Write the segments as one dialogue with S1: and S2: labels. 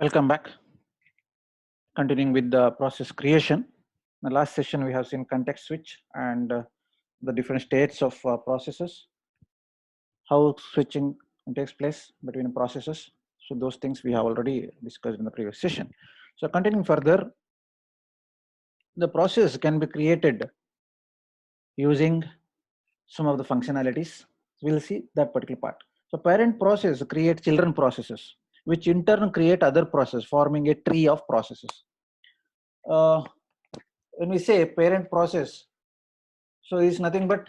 S1: Welcome back. Continuing with the process creation. In the last session, we have seen context switch and the different states of processes, how switching takes place between processes. So those things we have already discussed in the previous session. So continuing further, the process can be created using some of the functionalities. We'll see that particular part. So parent process create children processes, which in turn create other processes, forming a tree of processes. When we say parent process, so it's nothing but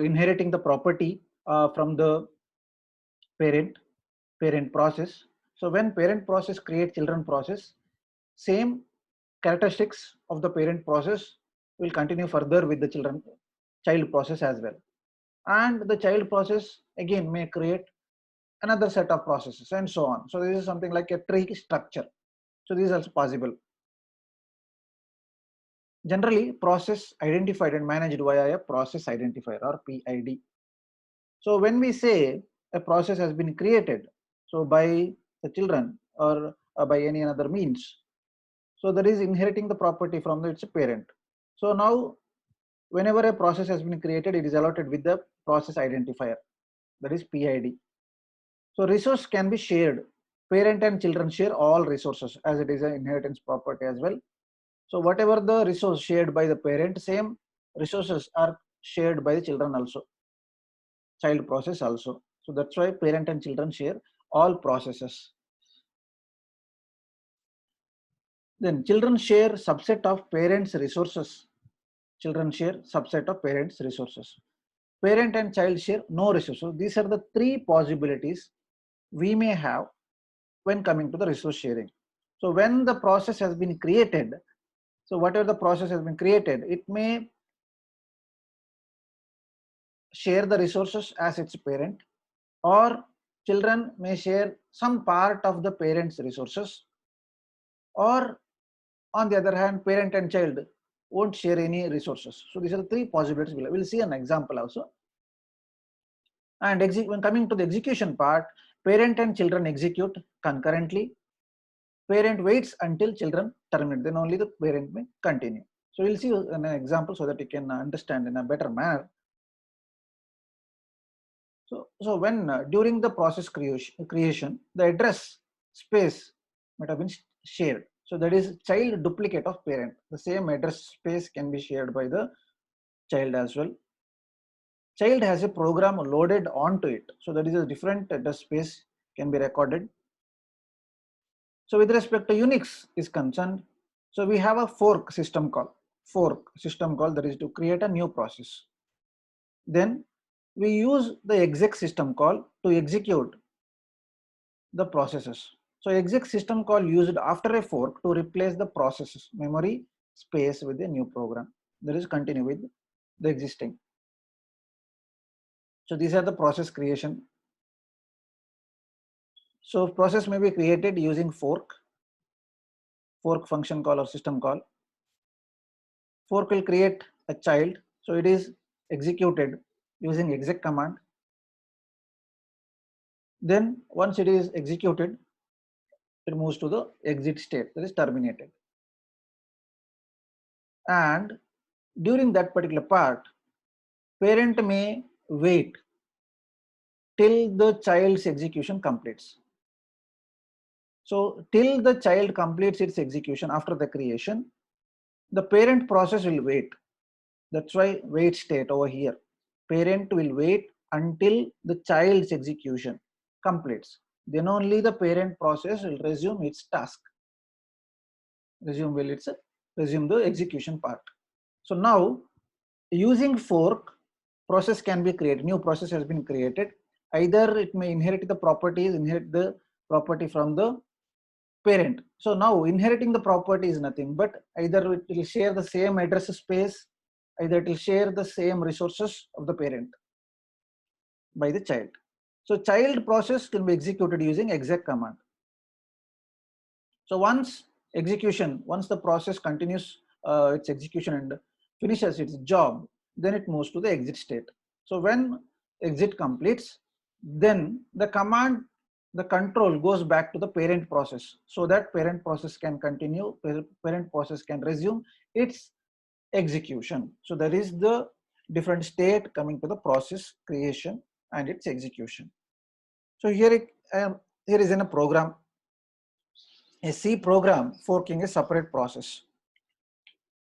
S1: inheriting the property from the parent process. So when parent process create children process, same characteristics of the parent process will continue further with the child process as well, and the child process again may create another set of processes and so on. So this is something like a tree structure. So this is also possible. Generally, process identified and managed via a process identifier or PID. So when we say a process has been created, so by the children or by any other means, so that is inheriting the property from its parent. So now, whenever a process has been created, it is allotted with the process identifier, that is PID. So resource can be shared. Parent and children share all resources as it is an inheritance property as well. So whatever the resource shared by the parent, same resources are shared by the children also, child process also. So that's why parent and children share all processes. Then children share subset of parents' resources. Children share subset of parents' resources. Parent and child share no resources. These are the three possibilities we may have when coming to the resource sharing. So when the process has been created, so whatever the process has been created, it may share the resources as its parent, or children may share some part of the parent's resources, or on the other hand, parent and child won't share any resources. So these are the three possibilities. We'll see an example also. And when coming to the execution part, parent and children execute concurrently. Parent waits until children terminate, then only the parent may continue. So we'll see an example so that you can understand in a better manner. So when during the process creation, the address space might have been shared. So that is child duplicate of parent. The same address space can be shared by the child as well. Child has a program loaded onto it. So that is a different address space can be recorded. So with respect to Unix is concerned, so we have a fork system call. That is to create a new process. Then we use the exec system call to execute the processes. So exec system call used after a fork to replace the processes memory space with a new program. That is continue with the existing. So these are the process creation. So process may be created using fork function call or system call. Fork will create a child. So it is executed using exec command. Then once it is executed, it moves to the exit state, that is terminated. And during that particular part, parent may wait till the child's execution completes. So till the child completes its execution after the creation, the parent process will wait. That's why wait state over here. Parent will wait until the child's execution completes. Then only the parent process will resume its task. Resume the execution part. So now using fork, process can be created. New process has been created. Either it may inherit the property from the parent. So now inheriting the property is nothing but either it will share the same address space, either it will share the same resources of the parent by the child. So child process can be executed using exec command. So once the process continues its execution and finishes its job, then it moves to the exit state. So when exit completes, then the command the control goes back to the parent process so that parent process can continue, parent process can resume its execution. So that is the different state coming to the process creation and its execution. So here, here is in a program, a C program forking a separate process.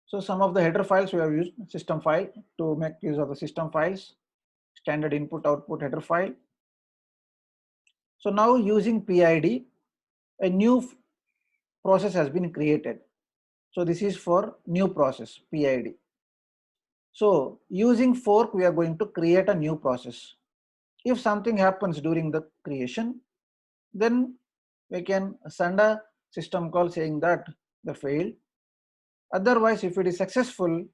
S1: So some of the header files we have used system file to make use of the system files, standard input output header file. So now using PID, a new process has been created. So this is for new process PID. So using fork, we are going to create a new process. If something happens during the creation, then we can send a system call saying that the failed. Otherwise, if it is successful,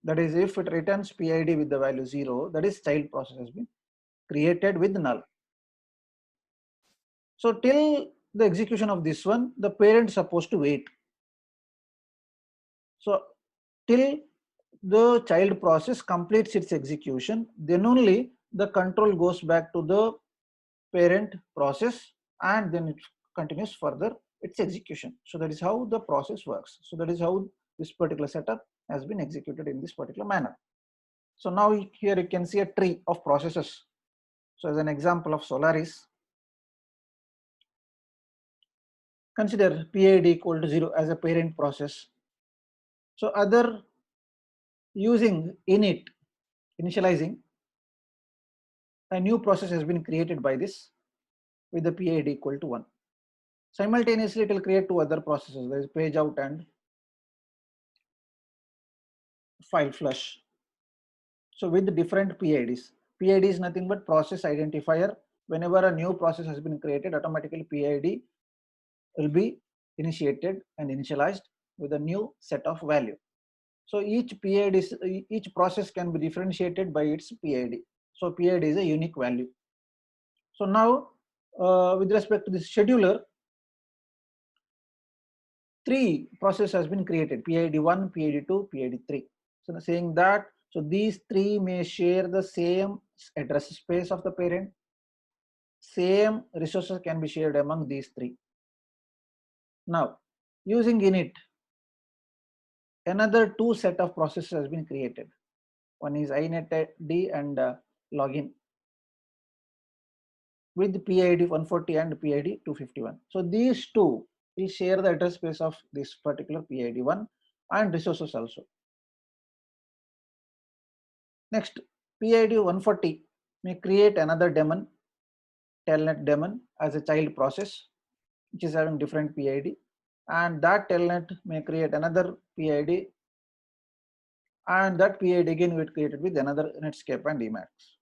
S1: that is if it returns PID with the value 0, that is child process has been created with null. So till the execution of this one, the parent is supposed to wait. So till the child process completes its execution, then only the control goes back to the parent process and then it continues further its execution. So that is how the process works. So that is how this particular setup has been executed in this particular manner. So now here you can see a tree of processes. So as an example of Solaris, consider PID equal to 0 as a parent process. So other using init, initializing, a new process has been created by this with the PID equal to 1. Simultaneously, it will create two other processes. There is page out and file flush. So with different PIDs. PID is nothing but process identifier. Whenever a new process has been created, automatically PID will be initiated and initialized with a new set of value. So each PID is, each process can be differentiated by its PID. So PID is a unique value. So now with respect to this scheduler, 3 processes has been created: PID1, PID2, PID3. So saying that, so these 3 may share the same address space of the parent. Same resources can be shared among these 3. Now, using init, another 2 set of processes has been created. One is inetd and login with PID 140 and PID 251. So these 2 will share the address space of this particular PID1 and resources also. Next, PID 140 may create another daemon, telnet daemon, as a child process, which is having different PID, and that telnet may create another PID, and that PID again will be created with another Netscape and Emacs.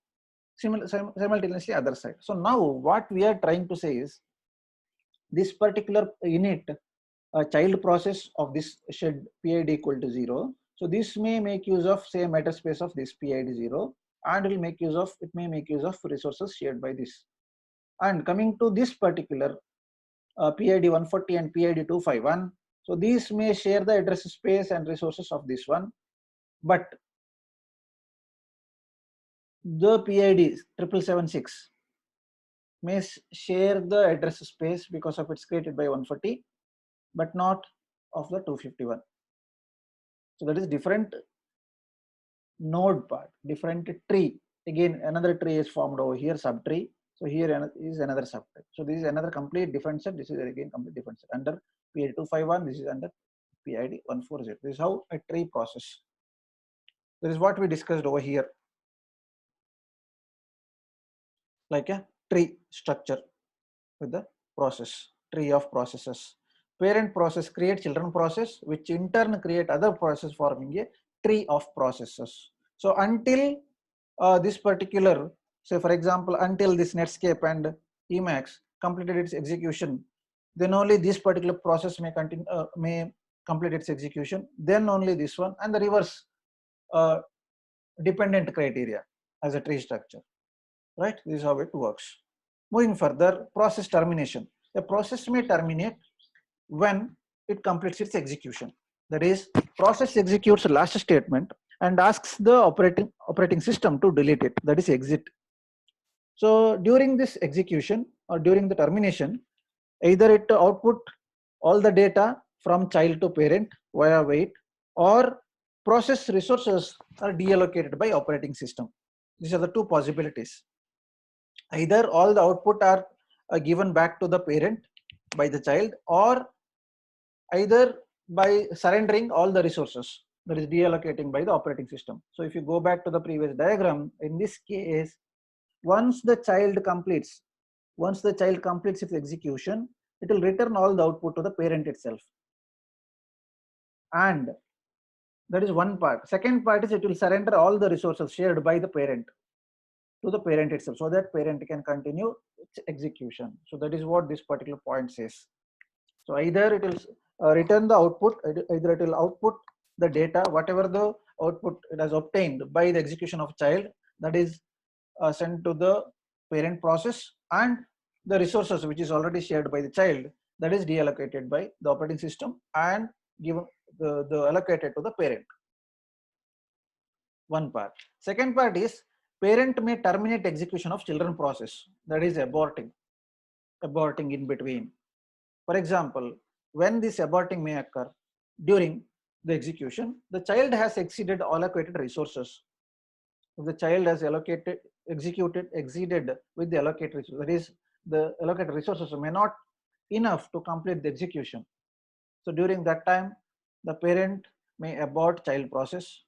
S1: Simultaneously other side. So now what we are trying to say is this particular init, a child process of this shed PID equal to 0. So this may make use of same address space of this PID 0, and it will make use of, it may make use of resources shared by this. And coming to this particular PID 140 and PID 251, so these may share the address space and resources of this one, but the PID 7776 may share the address space because of it's created by 140, but not of the 251. So that is different node part, different tree. Again, another tree is formed over here, subtree. So here is another subtree. So this is another complete different set. This is again complete different set. Under PID 251, this is under PID 140. This is how a tree process. This is what we discussed over here, like a tree structure with the process, tree of processes. Parent process create children process, which in turn create other process, forming a tree of processes. So until this particular, say for example, until this Netscape and Emacs completed its execution, then only this particular process may continue, may complete its execution. Then only this one, and the reverse dependent criteria as a tree structure. Right? This is how it works. Moving further, process termination. A process may terminate when it completes its execution. That is, process executes the last statement and asks the operating system to delete it. That is exit. So during this execution, during the termination, either it output all the data from child to parent via wait, or process resources are deallocated by operating system. These are the two possibilities. Either all the output are given back to the parent by the child, or either by surrendering all the resources, that is deallocating by the operating system. So if you go back to the previous diagram, in this case, once the child completes its execution, it will return all the output to the parent itself. And that is one part. Second part is it will surrender all the resources shared by the parent to the parent itself, so that parent can continue its execution. So that is what this particular point says. So either it will return the output, either it will output the data, whatever the output it has obtained by the execution of child, that is sent to the parent process, and the resources which is already shared by the child, that is deallocated by the operating system and given the allocated to the parent. One part. Second part is parent may terminate execution of children process, that is aborting in between. For example, when this aborting may occur during the execution, the child has exceeded allocated resources. If the child has exceeded with the allocated resources, that is, the allocated resources may not enough to complete the execution. So during that time, the parent may abort child process,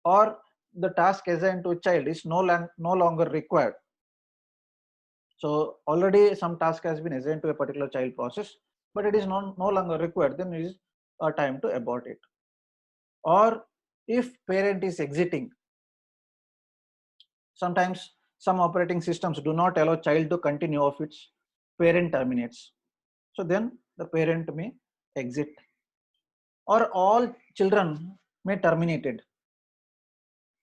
S1: or the task assigned to a child is no longer required. So already some task has been assigned to a particular child process, but it is no longer required, then it is a time to abort it. Or if parent is exiting, sometimes some operating systems do not allow child to continue if its parent terminates. So then the parent may exit, or all children may terminated,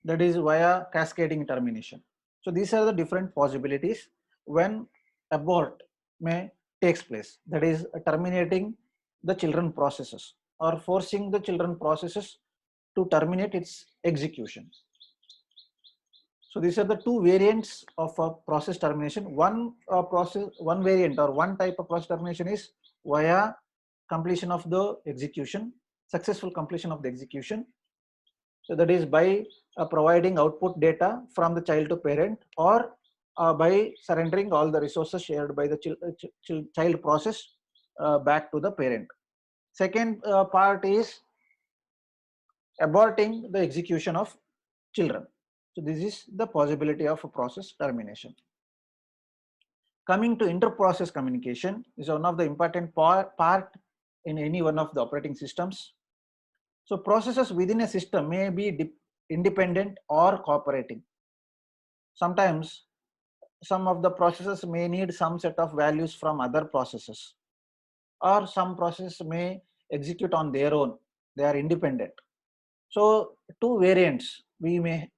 S1: that is via cascading termination. So these are the different possibilities when abort may takes place, that is terminating the children processes or forcing the children processes to terminate its execution. So these are the two variants of a process termination. One variant or one type of process termination is via completion of the execution, successful completion of the execution. So that is by providing output data from the child to parent, or by surrendering all the resources shared by the child process back to the parent. Second part is aborting the execution of children. So this is the possibility of a process termination. Coming to inter-process communication is one of the important part in any one of the operating systems. So processes within a system may be independent or cooperating. Sometimes some of the processes may need some set of values from other processes, or some processes may execute on their own, they are independent. So two variants we may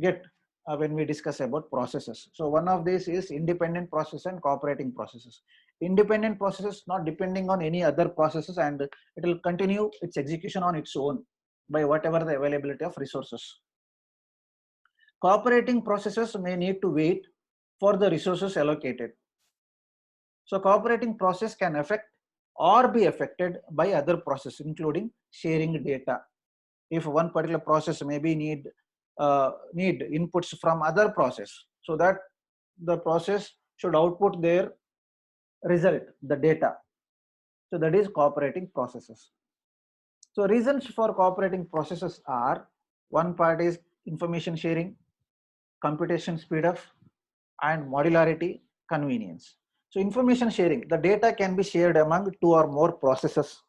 S1: get when we discuss about processes. So one of these is independent process and cooperating processes. Independent processes not depending on any other processes, and it will continue its execution on its own by whatever the availability of resources. Cooperating processes may need to wait for the resources allocated. So cooperating process can affect or be affected by other processes, including sharing data. If one particular process maybe need inputs from other process, so that the process should output their result, the data. So that is cooperating processes. So reasons for cooperating processes are, one part is information sharing, computation speed up, and modularity, convenience. So information sharing, the data can be shared among two or more processes.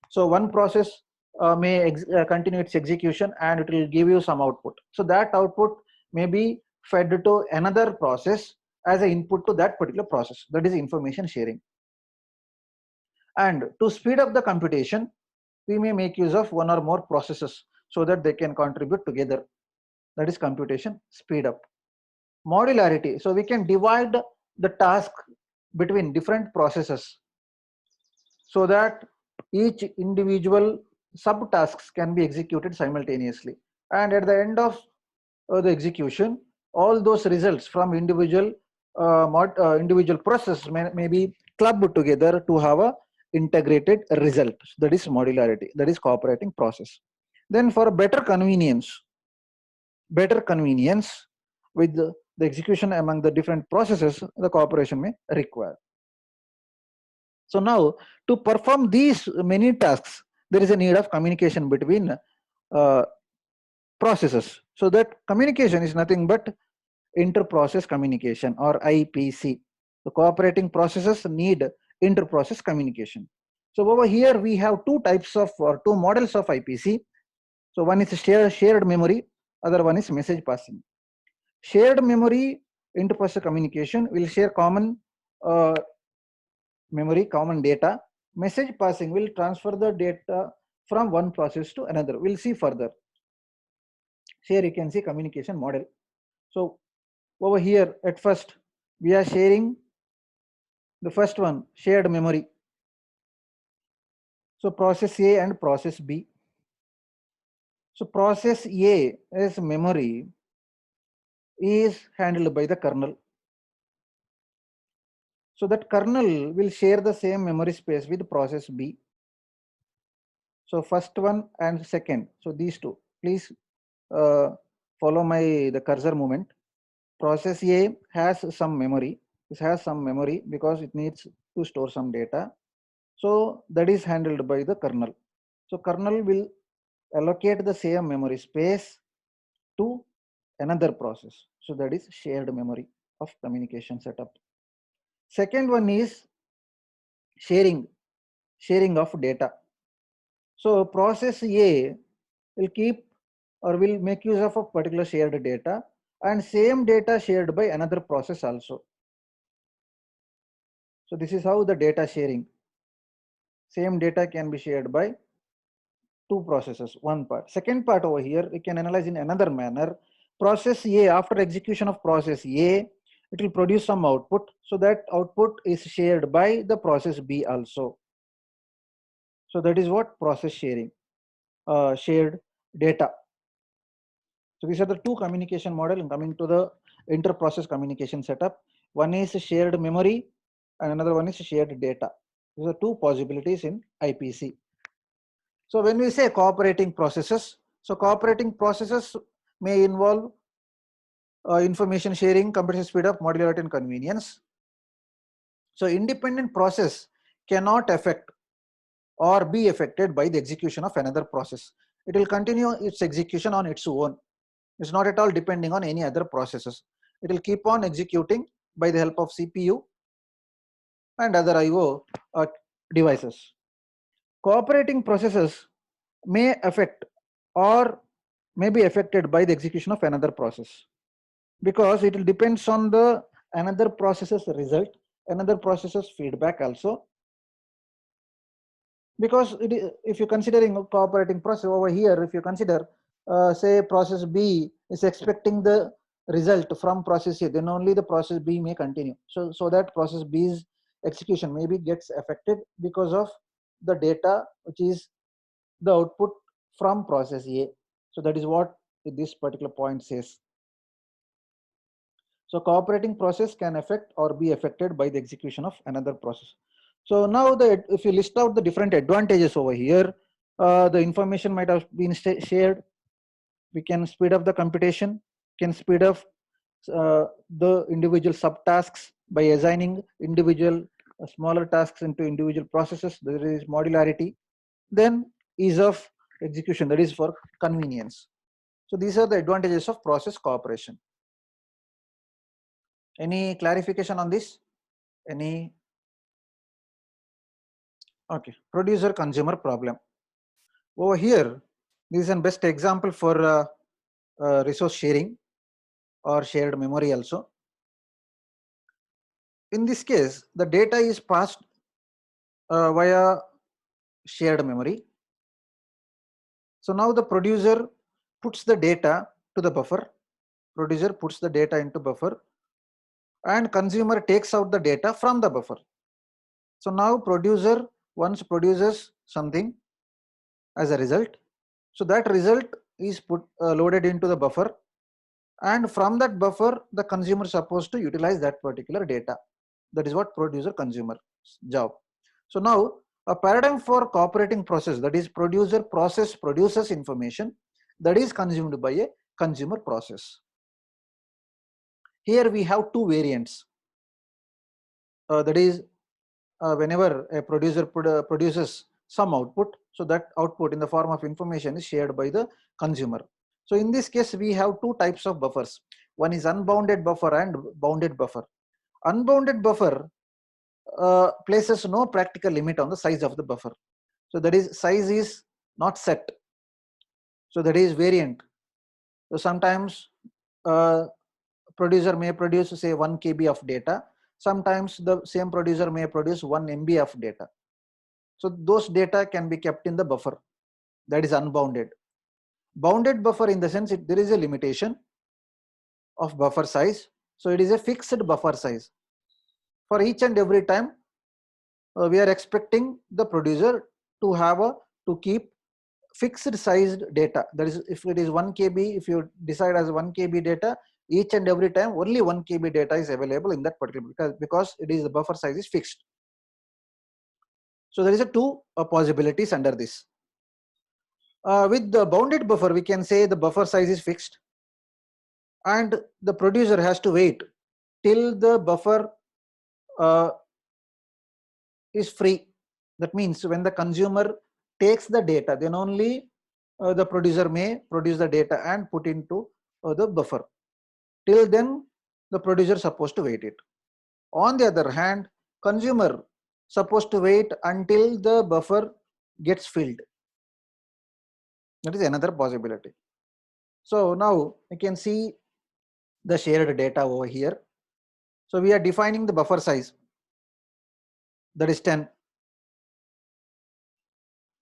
S1: So one process may continue its execution and it will give you some output. So that output may be fed to another process as an input to that particular process. That is information sharing. And to speed up the computation, we may make use of one or more processes so that they can contribute together. That is computation speed up. Modularity, so we can divide the task between different processes so that each individual subtasks can be executed simultaneously, and at the end of the execution, all those results from individual individual process may be clubbed together to have a integrated result. That is modularity, that is cooperating process. Then for better convenience with the execution among the different processes, the cooperation may require. So now to perform these many tasks, there is a need of communication between processes. So that communication is nothing but inter-process communication, or IPC. The cooperating processes need inter-process communication. So over here we have two types of, or two models of IPC. So one is shared memory, other one is message passing. Shared memory inter-process communication will share common memory, common data. Message passing will transfer the data from one process to another. We'll see further. Here you can see communication model. So over here at first we are sharing the first one, shared memory. So process A and process B. So process A as memory is handled by the kernel. So that kernel will share the same memory space with process B. So first one and second, so these two, please follow the cursor movement. Process A has some memory. This has some memory because it needs to store some data. So that is handled by the kernel. So kernel will allocate the same memory space to another process. So that is shared memory of communication setup. Second one is sharing of data. So process A will keep or will make use of a particular shared data, and same data shared by another process also. So this is how the data sharing. Same data can be shared by two processes, one part. Second part over here, we can analyze in another manner. Process A, after execution of process A, it will produce some output. So that output is shared by the process B also. So that is what process sharing, shared data. So these are the two communication model. And coming to the inter-process communication setup, one is shared memory and another one is shared data. These are two possibilities in IPC. So when we say cooperating processes, so cooperating processes may involve information sharing, computation speed up, modularity and convenience. So independent process cannot affect or be affected by the execution of another process. It will continue its execution on its own. It's not at all depending on any other processes. It will keep on executing by the help of CPU and other IO devices. Cooperating processes may affect or may be affected by the execution of another process, because it will depends on the another process's result, another process's feedback also. Because if you're considering a cooperating process over here, if you consider say process B is expecting the result from process A, then only the process B may continue. So that process B's execution maybe gets affected because of the data which is the output from process A. So that is what this particular point says. So cooperating process can affect or be affected by the execution of another process. So now if you list out the different advantages over here, the information might have been shared. We can speed up the computation, can speed up the individual subtasks by assigning individual smaller tasks into individual processes. There is modularity. Then ease of execution, that is for convenience. So these are the advantages of process cooperation. Any clarification on this? Any? Okay, producer consumer problem. Over here, this is a best example for resource sharing or shared memory also. In this case, the data is passed via shared memory. So now the producer puts the data to the buffer. Producer puts the data into buffer and consumer takes out the data from the buffer. So now producer once produces something as a result. So that result is loaded into the buffer. and from that buffer, the consumer is supposed to utilize that particular data. That is what producer consumer job. So now a paradigm for cooperating process, that is producer process produces information that is consumed by a consumer process. Here we have two variants. That is whenever a producer produces some output, so that output in the form of information is shared by the consumer. So in this case, we have two types of buffers. One is unbounded buffer and bounded buffer. Unbounded buffer places no practical limit on the size of the buffer. So that is, size is not set. So that is variant. So sometimes producer may produce say 1 KB of data. Sometimes the same producer may produce 1 MB of data. So those data can be kept in the buffer. That is unbounded. Bounded buffer in the sense there is a limitation of buffer size. So it is a fixed buffer size. For each and every time, we are expecting the producer to keep fixed sized data. That is, if it is 1 KB, if you decide as 1 KB data, each and every time only 1 KB data is available in that particular, because it is the buffer size is fixed. So there is a two possibilities under this. With the bounded buffer, we can say the buffer size is fixed and the producer has to wait till the buffer is free. That means when the consumer takes the data, then only the producer may produce the data and put into the buffer. Till then, the producer is supposed to wait it. On the other hand, consumer supposed to wait until the buffer gets filled. That is another possibility. So now you can see the shared data over here. So we are defining the buffer size, that is 10.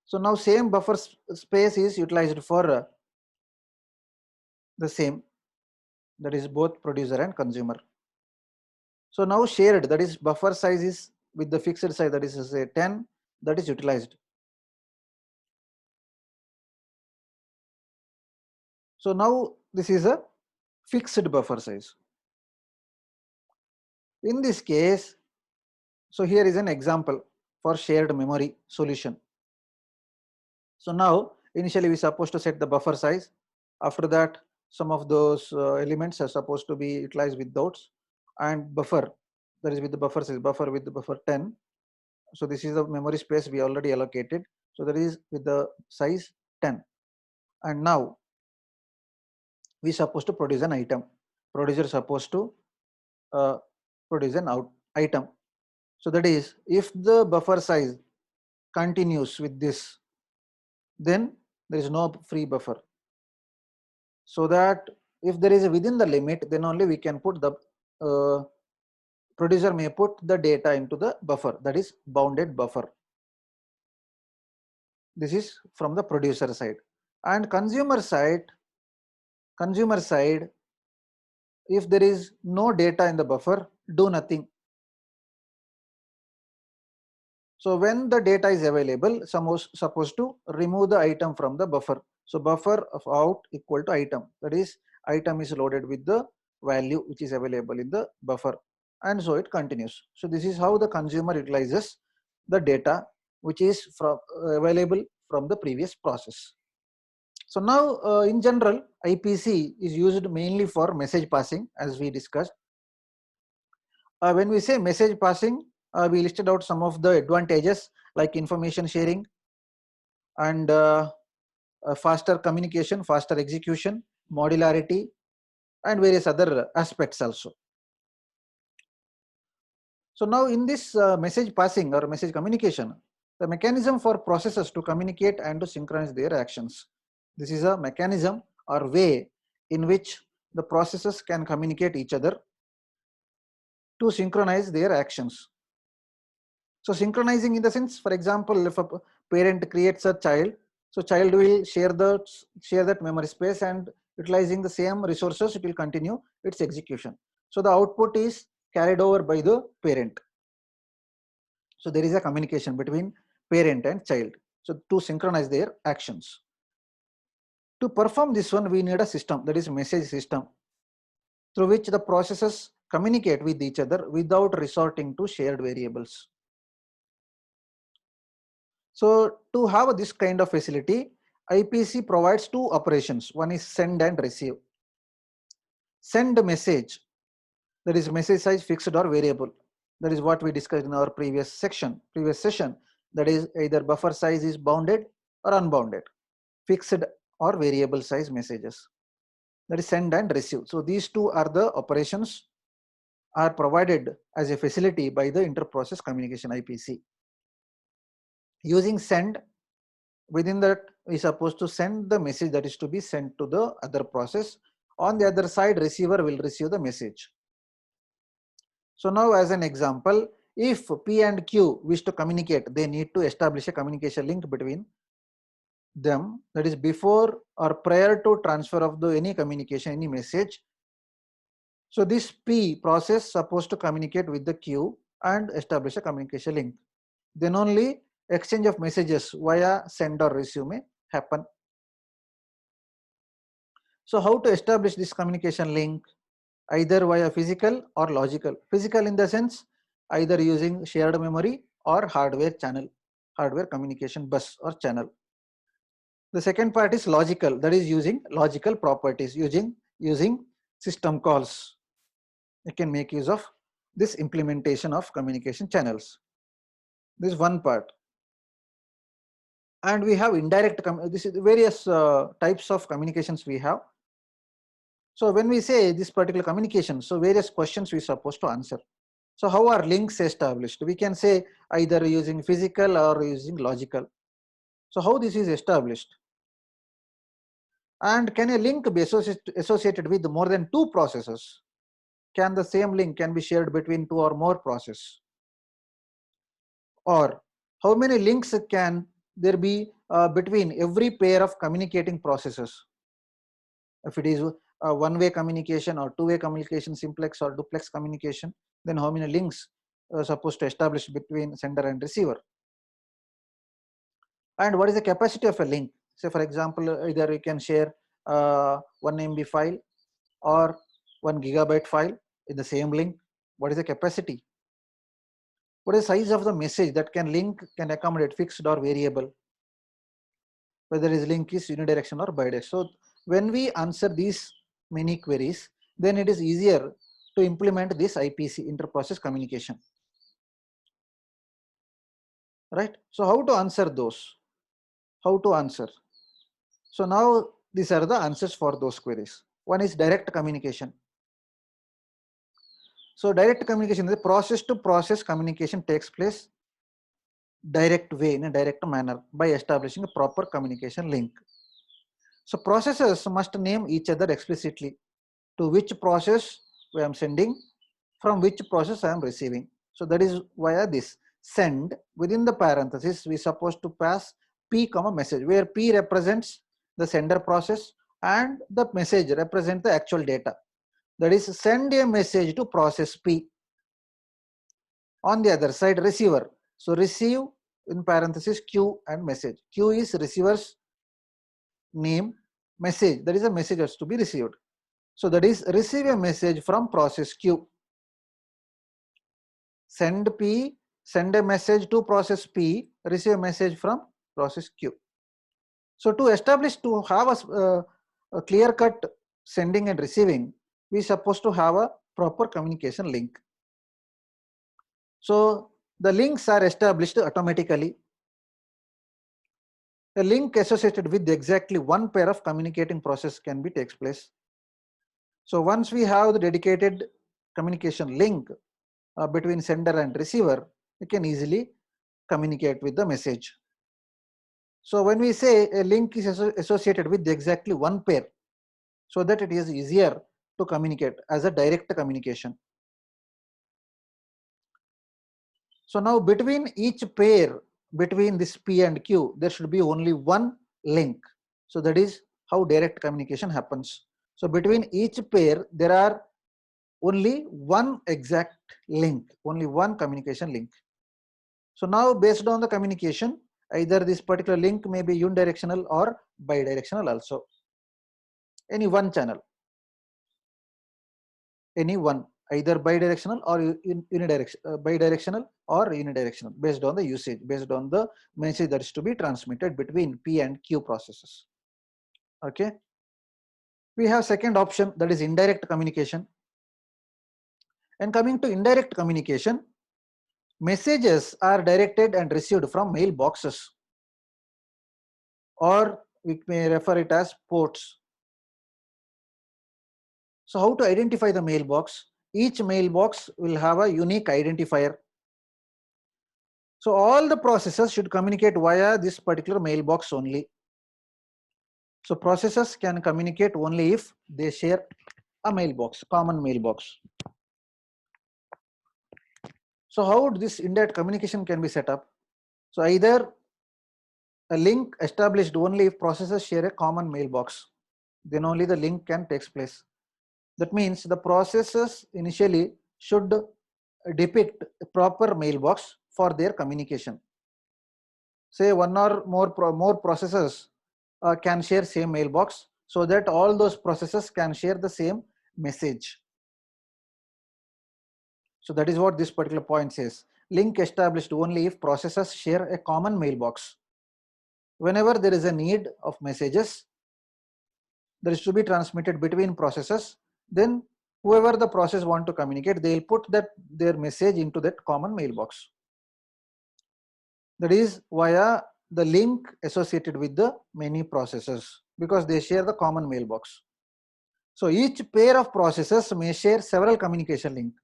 S1: So now same buffer space is utilized for the same, that is both producer and consumer. So now shared, that is buffer size is with the fixed size, that is say 10, that is utilized. So now this is a fixed buffer size. In this case, so here is an example for shared memory solution. So now initially we are supposed to set the buffer size. After that, some of those elements are supposed to be utilized with dots, and buffer, that is with the buffer size, buffer with the buffer 10. So this is the memory space we already allocated. So that is with the size 10. And now we supposed to produce an item. Producer supposed to produce an item. So that is, if the buffer size continues with this, then there is no free buffer. So that if there is a within the limit, then only we can put the producer may put the data into the buffer, that is bounded buffer. This is from the producer side. And consumer side, if there is no data in the buffer, do nothing. So when the data is available, supposed to remove the item from the buffer. So buffer of out equal to item, that is item is loaded with the value which is available in the buffer, and so it continues. So this is how the consumer utilizes the data which is from available from the previous process. So now in general, IPC is used mainly for message passing, as we discussed. When we say message passing, we listed out some of the advantages like information sharing and faster communication, faster execution, modularity, and various other aspects also. So now in this message passing or message communication, the mechanism for processes to communicate and to synchronize their actions. This is a mechanism or way in which the processes can communicate each other to synchronize their actions. So synchronizing in the sense, for example, if a parent creates a child, so child will share that memory space, and utilizing the same resources, it will continue its execution. So the output is carried over by the parent. So there is a communication between parent and child. So to synchronize their actions. To perform this one, we need a system, that is message system. through which the processes communicate with each other without resorting to shared variables. So to have this kind of facility, IPC provides two operations. One is send and receive. Send a message, that is message size fixed or variable. That is what we discussed in our previous session. That is either buffer size is bounded or unbounded, fixed or variable size messages. That is send and receive. So these two are the operations are provided as a facility by the inter-process communication IPC. Using send, within that we are supposed to send the message that is to be sent to the other process. On the other side, receiver will receive the message. So now as an example, if P and Q wish to communicate, they need to establish a communication link between them, that is before or prior to transfer of the any communication, any message. So this P process supposed to communicate with the Q and establish a communication link. Then only exchange of messages via send or receive may happen. So how to establish this communication link? Either via physical or logical. Physical in the sense either using shared memory or hardware channel, hardware communication bus or channel. The second part is logical, that is using logical properties, using system calls. You can make use of this implementation of communication channels. This is one part. And we have indirect, this is various types of communications we have. So when we say this particular communication, so various questions we are supposed to answer. So how are links established? We can say either using physical or using logical. So how this is established? And can a link be associated with more than two processes? Can the same link can be shared between two or more processes? Or how many links can there be between every pair of communicating processes? If it is a one-way communication or two-way communication, simplex or duplex communication, then how many links are supposed to establish between sender and receiver? And what is the capacity of a link? Say for example, either you can share 1 MB file or 1 gigabyte file in the same link. What is the capacity? What is the size of the message that can accommodate fixed or variable? Whether this link is unidirectional or bidirectional. So when we answer these many queries, then it is easier to implement this IPC, inter-process communication. Right? So how to answer those? How to answer? So now these are the answers for those queries. One is direct communication. So direct communication, the process to process communication takes place direct way, in a direct manner, by establishing a proper communication link. So processes must name each other explicitly, to which process I am sending, from which process I am receiving. So that is via this send, within the parenthesis we are supposed to pass P comma message, where P represents the sender process and the message represents the actual data. That is send a message to process P. On the other side, receiver. So receive in parenthesis Q and message. Q is receiver's name, message, that is a message has to be received. So that is receive a message from process Q. Send P, send a message to process P, receive a message from process Q. So to establish, to have a clear-cut sending and receiving, we are supposed to have a proper communication link. So the links are established automatically. A link associated with exactly one pair of communicating process can be takes place. So once we have the dedicated communication link between sender and receiver, we can easily communicate with the message. So when we say a link is associated with exactly one pair, so that it is easier to communicate as a direct communication. So now between each pair, between this P and Q, there should be only one link. So that is how direct communication happens. So between each pair, there are only one exact link, only one communication link. So now based on the communication, either this particular link may be unidirectional or bidirectional also, any one channel. any one, either bidirectional or bidirectional or unidirectional, based on the usage, based on the message that is to be transmitted between P and Q processes. Okay. We have second option, that is indirect communication. And coming to indirect communication, messages are directed and received from mailboxes, or we may refer it as ports. So how to identify the mailbox? Each mailbox will have a unique identifier. So all the processes should communicate via this particular mailbox only. So processes can communicate only if they share a mailbox, common mailbox. So how this indirect communication can be set up? So either a link established only if processes share a common mailbox, then only the link can take place. That means the processes initially should depict a proper mailbox for their communication. Say one or more processes can share same mailbox, so that all those processes can share the same message. So that is what this particular point says. Link established only if processes share a common mailbox. Whenever there is a need of messages that is to be transmitted between processes, then whoever the process want to communicate, they will put their message into that common mailbox. That is via the link associated with the many processes, because they share the common mailbox. So each pair of processes may share several communication links.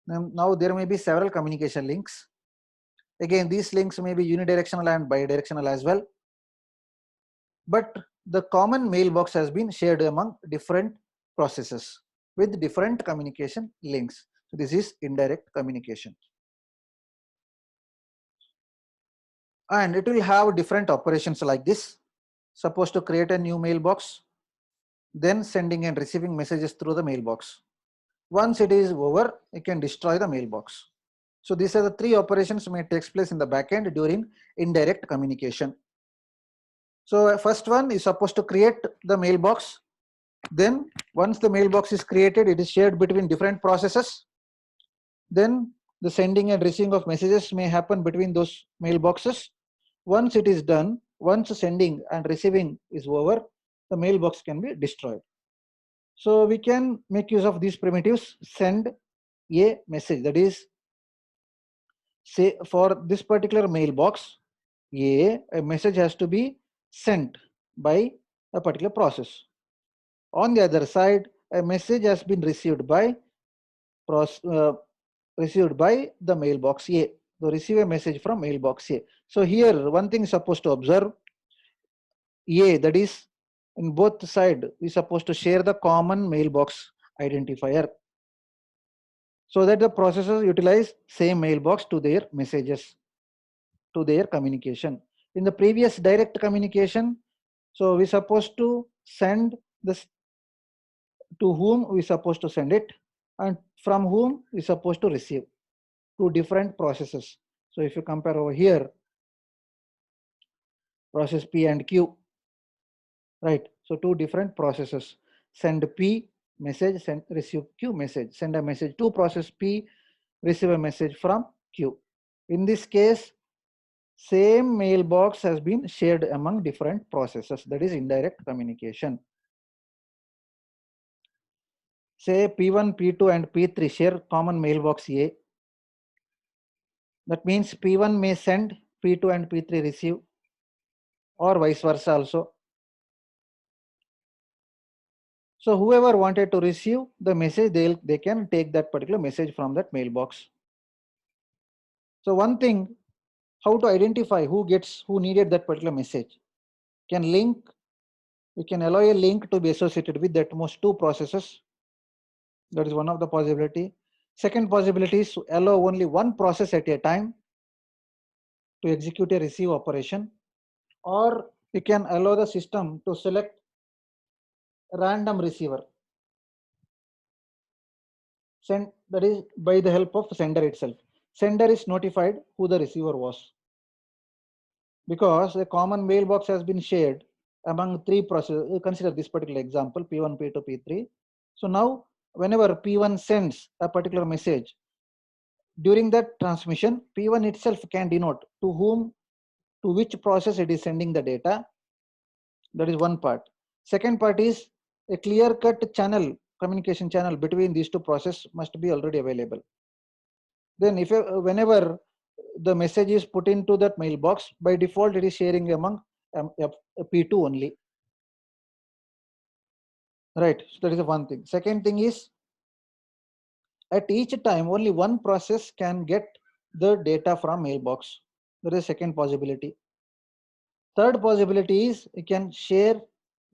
S1: Now there may be several communication links. Again, these links may be unidirectional and bidirectional as well. But the common mailbox has been shared among different processes with different communication links. So this is indirect communication. And it will have different operations like this. Suppose to create a new mailbox, then sending and receiving messages through the mailbox. Once it is over, you can destroy the mailbox. So these are the three operations may take place in the backend during indirect communication. So first one is supposed to create the mailbox. Then once the mailbox is created, it is shared between different processes. Then the sending and receiving of messages may happen between those mailboxes. Once it is done, once sending and receiving is over, the mailbox can be destroyed. So we can make use of these primitives. Send a message, that is, say for this particular mailbox, a message has to be sent by a particular process. On the other side, a message has been received by the mailbox A. So receive a message from mailbox A. So here one thing is supposed to observe, A, that is in both side is supposed to share the common mailbox identifier, so that the processors utilize same mailbox to their messages, to their communication. In the previous direct communication, so we supposed to send this to whom we supposed to send it, and from whom we supposed to receive, two different processes. So if you compare over here, process P and Q, right? So two different processes. Send P message, send receive Q message. Send a message to process P, receive a message from Q. In this case, same mailbox has been shared among different processes. That is indirect communication. Say P1, P2 and P3 share common mailbox A. That means P1 may send, P2 and P3 receive, or vice versa also. So whoever wanted to receive the message, they can take that particular message from that mailbox. So one thing, how to identify who needed that particular message. We can allow a link to be associated with at most two processes. That is one of the possibility. Second possibility is to allow only one process at a time to execute a receive operation, or you can allow the system to select random receiver. That is by the help of sender itself. Sender is notified who the receiver was, because a common mailbox has been shared among three processes. Consider this particular example, P1, P2, P3. So now whenever P1 sends a particular message, during that transmission, P1 itself can denote to whom, to which process it is sending the data. That is one part. Second part is a clear-cut channel, communication channel between these two processes must be already available. Then if whenever the message is put into that mailbox, by default it is sharing among P2 only. Right, so that is the one thing. Second thing is, at each time only one process can get the data from mailbox. That is second possibility. Third possibility is you can share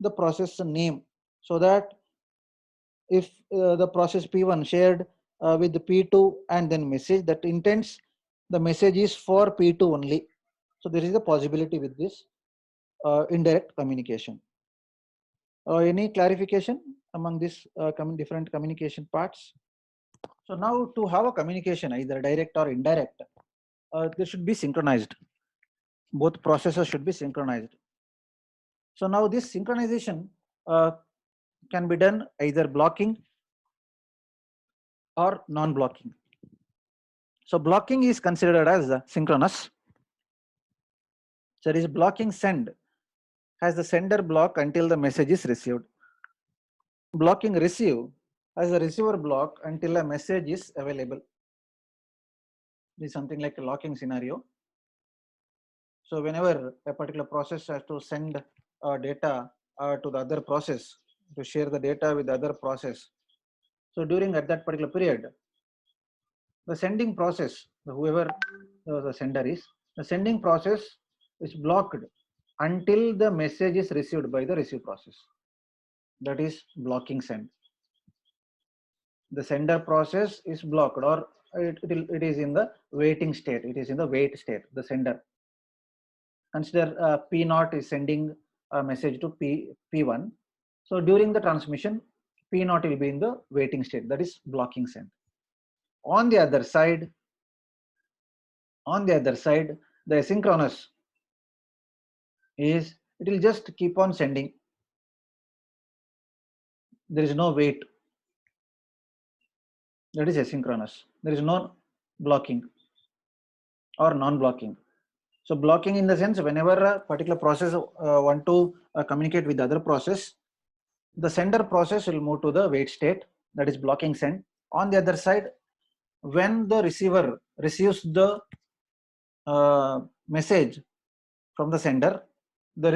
S1: the process name, so that if the process P1 shared with the P2 and then message, that intends the message is for P2 only. So there is a possibility with this indirect communication. Any clarification among these different communication parts? So now to have a communication, either direct or indirect, they should be synchronized. Both processes should be synchronized. So now this synchronization can be done either blocking or non-blocking. So blocking is considered as synchronous. There is blocking send, has the sender block until the message is received. Blocking receive has a receiver block until a message is available. This is something like a locking scenario. So whenever a particular process has to send data to the other process, to share the data with the other process, so during at that particular period, the sending process, whoever the sender is, the sending process is blocked until the message is received by the receive process. That is blocking send. The sender process is blocked, or it is in the waiting state. It is in the wait state, the sender. Consider P0 is sending a message to P1. So during the transmission, P0 will be in the waiting state. That is blocking send. On the other side, the asynchronous is, it will just keep on sending. There is no wait. That is asynchronous. There is no blocking or non-blocking. So blocking in the sense, whenever a particular process want to communicate with the other process, the sender process will move to the wait state. That is blocking send. On the other side, when the receiver receives the message from the sender, the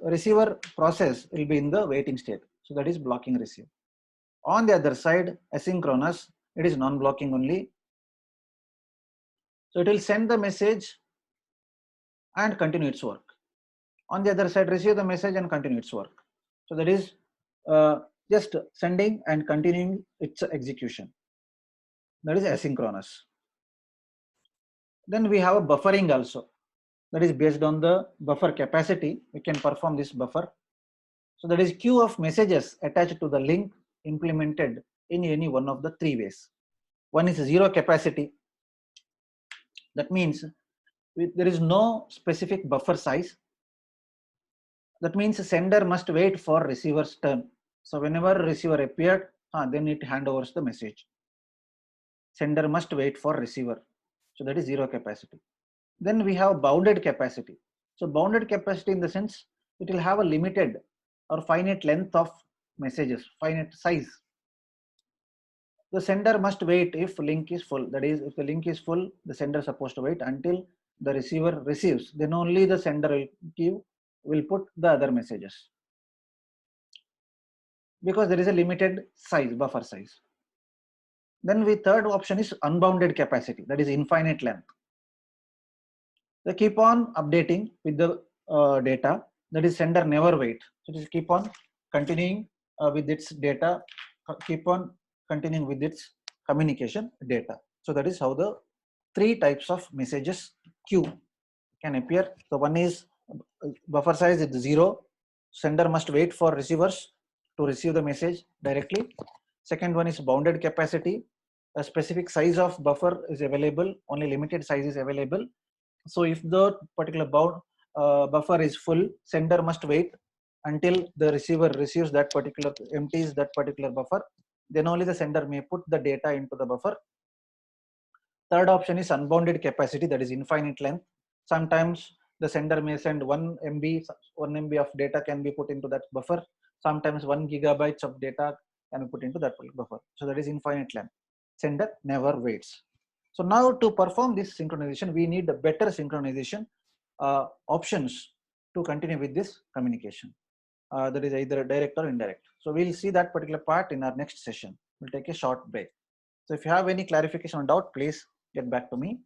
S1: receiver process will be in the waiting state. So that is blocking receive. On the other side, asynchronous, it is non-blocking only. So it will send the message and continue its work. On the other side, receive the message and continue its work. So that is just sending and continuing its execution. That is asynchronous. Then we have a buffering also. That is based on the buffer capacity. We can perform this buffer. So that is queue of messages attached to the link implemented in any one of the three ways. One is zero capacity. That means there is no specific buffer size. That means the sender must wait for receiver's turn. So whenever receiver appeared, then it handovers the message. Sender must wait for receiver. So that is zero capacity. Then we have bounded capacity. So bounded capacity in the sense, it will have a limited or finite length of messages, finite size. The sender must wait if link is full. That is, if the link is full, the sender is supposed to wait until the receiver receives. Then only the sender will put the other messages, because there is a limited size, buffer size. Then the third option is unbounded capacity. That is infinite length. They keep on updating with the data. That is, sender never wait. So it is keep on continuing with its data, keep on continuing with its communication data. So that is how the three types of messages queue can appear. So one is buffer size is 0. Sender must wait for receivers to receive the message directly. Second one is bounded capacity. A specific size of buffer is available, only limited size is available. So if the particular buffer is full, sender must wait until the receiver receives that particular, empties that particular buffer. then only the sender may put the data into the buffer. Third option is unbounded capacity, that is infinite length. Sometimes the sender may send 1 MB of data can be put into that buffer. Sometimes 1 gigabytes of data can be put into that buffer. So that is infinite length. Sender never waits. So now to perform this synchronization, we need a better synchronization options to continue with this communication. That is either direct or indirect. So we'll see that particular part in our next session. We'll take a short break. So if you have any clarification or doubt, please get back to me.